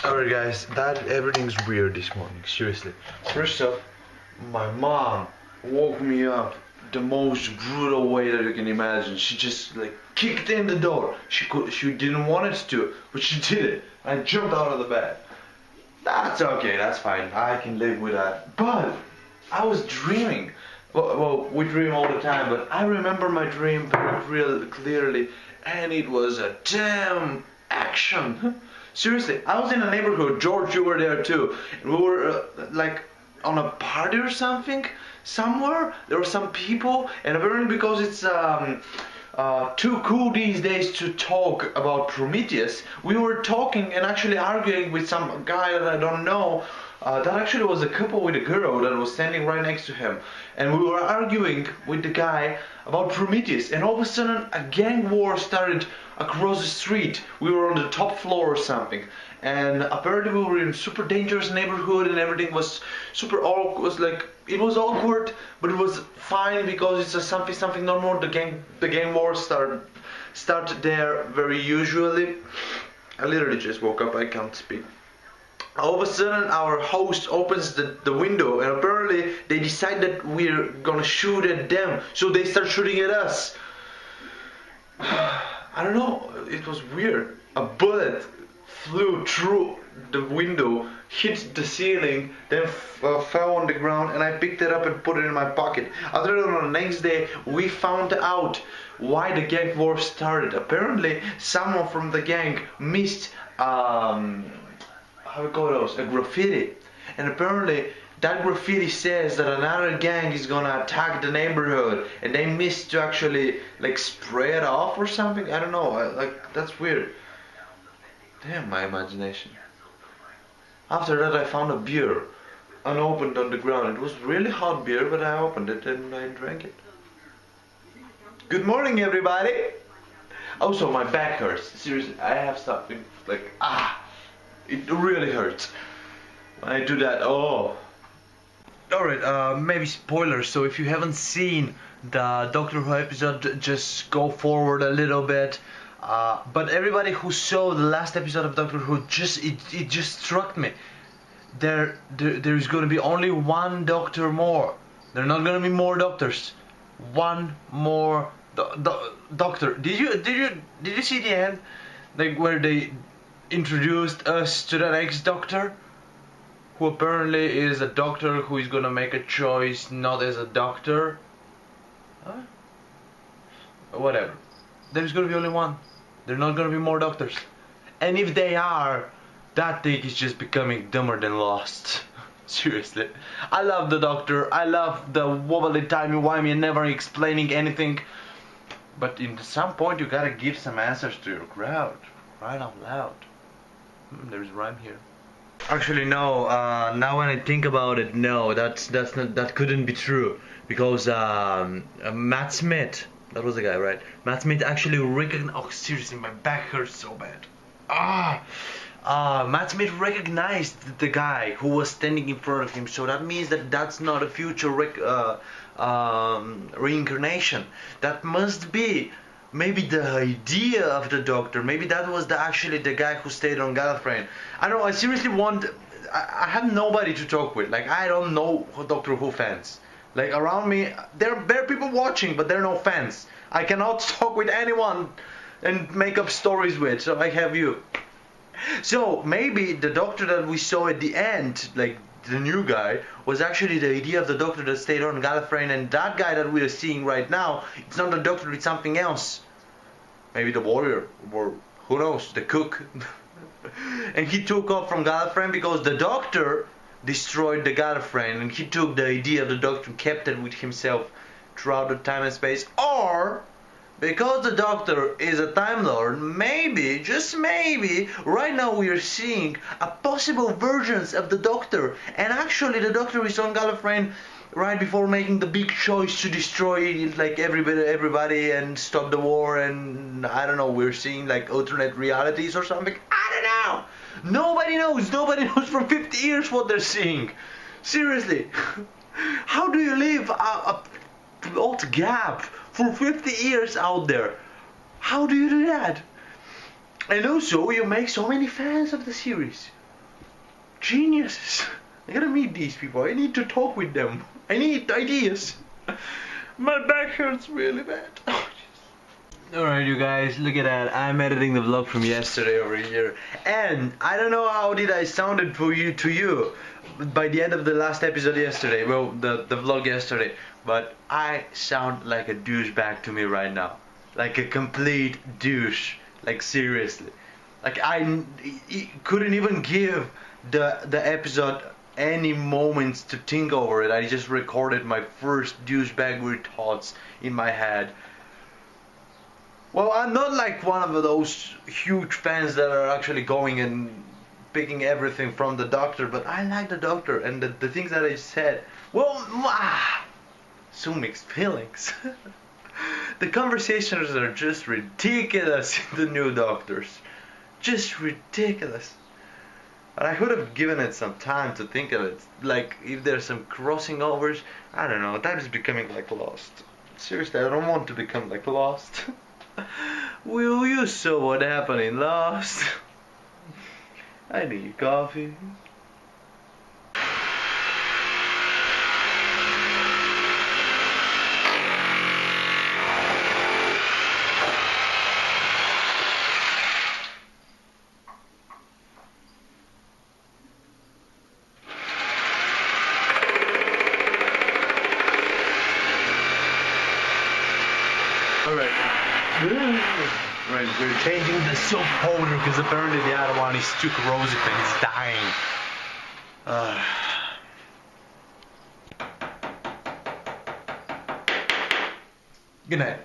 Sorry guys, everything's weird this morning, seriously. First off, my mom woke me up the most brutal way that you can imagine. She just like kicked in the door. She didn't want it to, but she did it. I jumped out of the bed. That's okay, that's fine. I can live with that. But I was dreaming. Well, we dream all the time, but I remember my dream very real clearly, and it was a damn action. Seriously, I was in a neighborhood. George, you were there too. And we were like on a party or something somewhere. There were some people, and apparently because it's too cool these days to talk about Prometheus, we were talking and actually arguing with some guy that I don't know. That actually was a couple with a girl that was standing right next to him, and we were arguing with the guy about Prometheus, and all of a sudden a gang war started across the street. We were on the top floor or something, and apparently we were in a super dangerous neighborhood, and everything was super awkward. It was awkward, but it was fine because it's something normal. The gang war started there very usually. I literally just woke up. I can't speak. All of a sudden our host opens the window, and apparently they decide that we're gonna shoot at them, so they start shooting at us. I don't know, it was weird. A bullet flew through the window, hit the ceiling, then fell on the ground, and I picked it up and put it in my pocket. Other than the next day we found out why the gang war started. Apparently someone from the gang missed how we call those? A graffiti. And apparently that graffiti says that another gang is gonna attack the neighborhood, and they missed to actually like spray it off or something. I don't know, like that's weird. Damn, my imagination. After that I found a beer unopened on the ground. It was really hot beer, but I opened it and I drank it. Good morning everybody. Also my back hurts. Seriously, I have something like it really hurts when I do that. Oh. Alright, maybe spoilers, so if you haven't seen the Doctor Who episode, just go forward a little bit. But everybody who saw the last episode of Doctor Who, it just struck me. There's gonna be only one Doctor more. There are not gonna be more Doctors. One more Doctor. Did you see the end? Like where they introduced us to the next Doctor, who apparently is a doctor who is gonna make a choice not as a doctor. Huh? Whatever. There's gonna be only one. There are not gonna be more Doctors. And if they are, that thing is just becoming dumber than Lost. Seriously. I love the Doctor. I love the wobbly timey-wimey and never explaining anything. But in some point you gotta give some answers to your crowd. Right out loud. There's rhyme here. Actually, no. Now when I think about it, no, that couldn't be true, because Matt Smith, that was the guy, right? Matt Smith actually recognized. Oh, seriously, my back hurts so bad. Matt Smith recognized the guy who was standing in front of him, so that means that that's not a future reincarnation. That must be maybe the idea of the Doctor. Maybe that was actually the guy who stayed on Gallifrey. I don't know, I seriously want... I have nobody to talk with. Like, I don't know Doctor Who fans. Like, around me, there are people watching, but there are no fans. I cannot talk with anyone and make up stories with, so I have you. So, maybe the Doctor that we saw at the end, like, the new guy, was actually the idea of the Doctor that stayed on Gallifrey, and that guy that we are seeing right now, it's not the Doctor, it's something else. Maybe the warrior, or who knows, the cook. And he took off from Gallifrey because the Doctor destroyed the Gallifrey, and he took the idea of the Doctor and kept it with himself throughout the time and space. Or because the Doctor is a Time Lord, maybe, just maybe, right now we are seeing a possible versions of the Doctor, and actually the Doctor is on Gallifrey right before making the big choice to destroy like everybody and stop the war, and I don't know, we're seeing like alternate realities or something. I don't know. Nobody knows from 50 years what they're seeing. Seriously. How do you leave a plot gap for 50 years out there? How do you do that? And also, you make so many fans of the series. geniuses. I gotta meet these people. I need to talk with them. I need ideas. My back hurts really bad. Alright, you guys, look at that. I'm editing the vlog from yesterday over here, and I don't know how did I sounded for you to you by the end of the last episode yesterday. Well, the vlog yesterday, but I sound like a douchebag to me right now, like a complete douche. Like seriously, like I couldn't even give the episode any moments to think over it. I just recorded my first douchebaggery thoughts in my head. Well, I'm not like one of those huge fans that are actually going and picking everything from the Doctor, but I like the Doctor, and the things that I said, well, so mixed feelings. The conversations are just ridiculous in the new Doctors. Just ridiculous. But I could have given it some time to think of it. Like, if there's some crossing overs, I don't know, that is becoming like Lost. Seriously, I don't want to become like Lost. Will you saw what happened in Lost? I need coffee. Alright. Right, we're changing the soap holder because apparently the other one is too corrosive and it's dying. Good night.